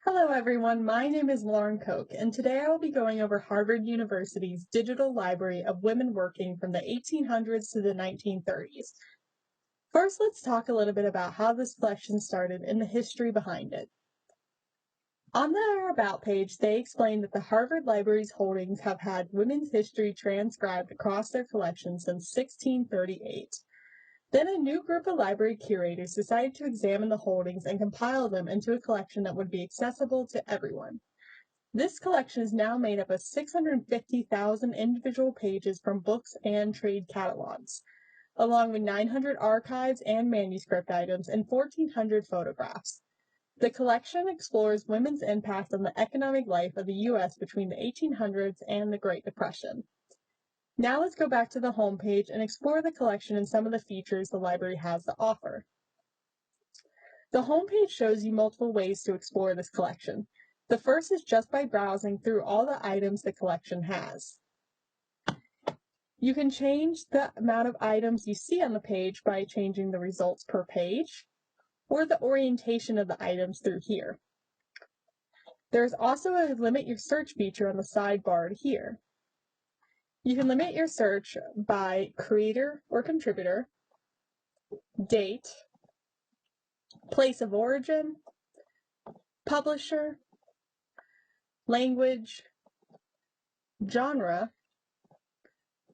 Hello everyone, my name is Lauren Cocke, and today I will be going over Harvard University's Digital Library of Women Working from the 1800s to the 1930s. First, let's talk a little bit about how this collection started and the history behind it. On their About page, they explain that the Harvard Library's holdings have had women's history transcribed across their collection since 1638. Then a new group of library curators decided to examine the holdings and compile them into a collection that would be accessible to everyone. This collection is now made up of 650,000 individual pages from books and trade catalogs, along with 900 archives and manuscript items and 1,400 photographs. The collection explores women's impact on the economic life of the U.S. between the 1800s and the Great Depression. Now let's go back to the homepage and explore the collection and some of the features the library has to offer. The homepage shows you multiple ways to explore this collection. The first is just by browsing through all the items the collection has. You can change the amount of items you see on the page by changing the results per page, or the orientation of the items through here. There's also a limit your search feature on the sidebar here. You can limit your search by creator or contributor, date, place of origin, publisher, language, genre,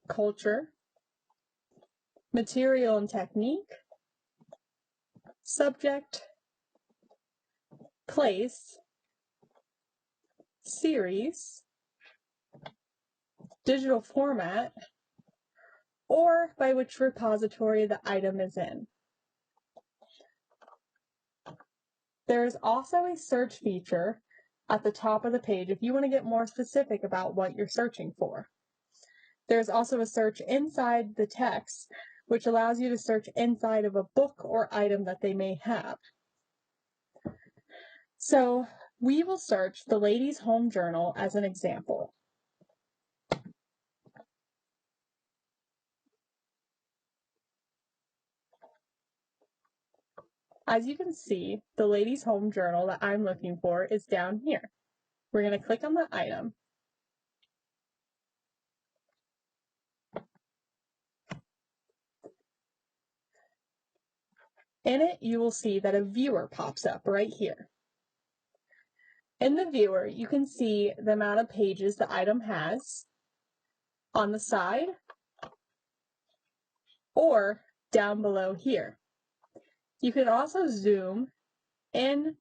culture, material and technique, subject, place, series, digital format, or by which repository the item is in. There is also a search feature at the top of the page if you want to get more specific about what you're searching for. There's also a search inside the text, which allows you to search inside of a book or item that they may have. So we will search the Ladies' Home Journal as an example. As you can see, the Ladies' Home Journal that I'm looking for is down here. We're going to click on the item. In it, you will see that a viewer pops up right here. In the viewer, you can see the amount of pages the item has on the side or down below here. You can also zoom in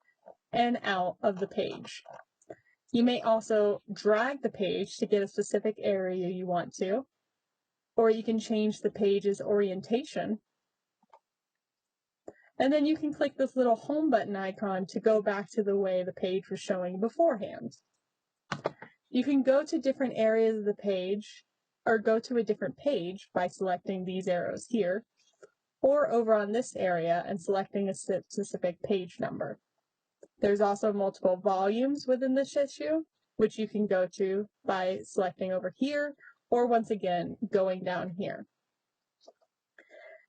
and out of the page. You may also drag the page to get a specific area you want to, or you can change the page's orientation. And then you can click this little home button icon to go back to the way the page was showing beforehand. You can go to different areas of the page, or go to a different page by selecting these arrows here, or over on this area and selecting a specific page number. There's also multiple volumes within this issue, which you can go to by selecting over here, or once again, going down here.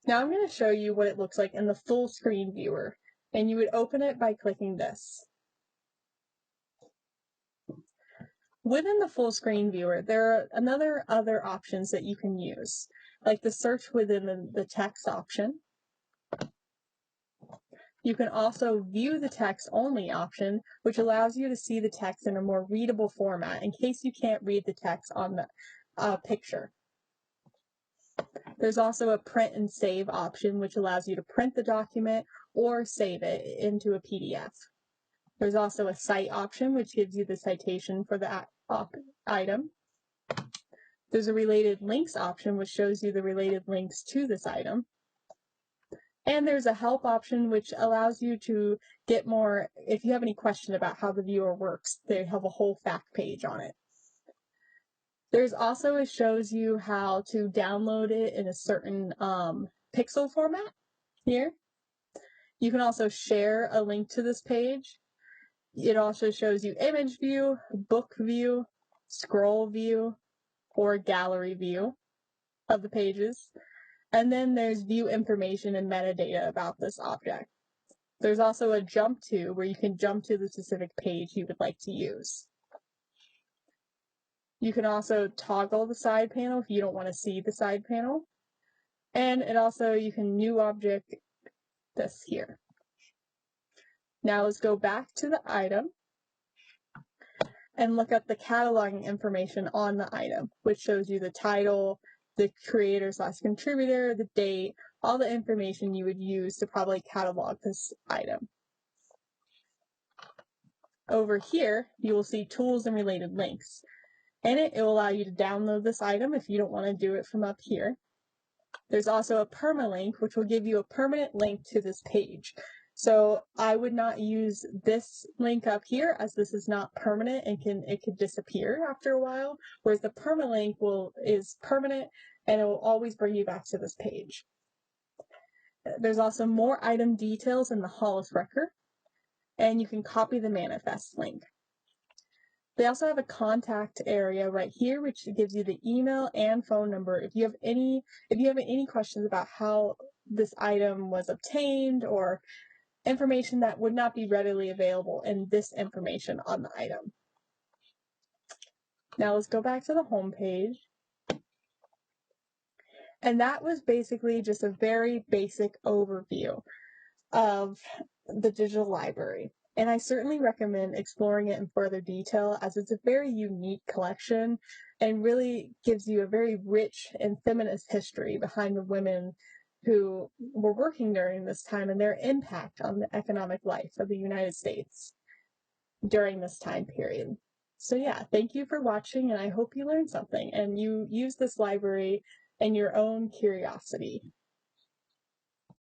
Now I'm going to show you what it looks like in the full screen viewer, and you would open it by clicking this. Within the full screen viewer, there are other options that you can use, like the search within the text option. You can also view the text only option, which allows you to see the text in a more readable format in case you can't read the text on the picture. There's also a print and save option, which allows you to print the document or save it into a PDF. There's also a cite option, which gives you the citation for the item. There's a related links option, which shows you the related links to this item. And there's a help option, which allows you to get more, if you have any question about how the viewer works, they have a whole fact page on it. There's also, it shows you how to download it in a certain pixel format here. You can also share a link to this page. It also shows you image view, book view, scroll view, or gallery view of the pages. And then there's view information and metadata about this object. There's also a jump to where you can jump to the specific page you would like to use. You can also toggle the side panel if you don't want to see the side panel. And it also, you can new object this here. Now let's go back to the item and look at the cataloging information on the item, which shows you the title, the creator/contributor, the date, all the information you would use to probably catalog this item. Over here, you will see tools and related links. In it, it will allow you to download this item if you don't want to do it from up here. There's also a permalink, which will give you a permanent link to this page. So I would not use this link up here, as this is not permanent and it could disappear after a while, whereas the permalink is permanent and it will always bring you back to this page. There's also more item details in the LIS record, and you can copy the manifest link. They also have a contact area right here, which gives you the email and phone number if you have any questions about how this item was obtained or information that would not be readily available in this information on the item. Now let's go back to the home page. And that was basically just a very basic overview of the digital library. And I certainly recommend exploring it in further detail, as it's a very unique collection and really gives you a very rich and feminist history behind the women who were working during this time and their impact on the economic life of the United States during this time period. So yeah, thank you for watching, and I hope you learned something and you use this library in your own curiosity.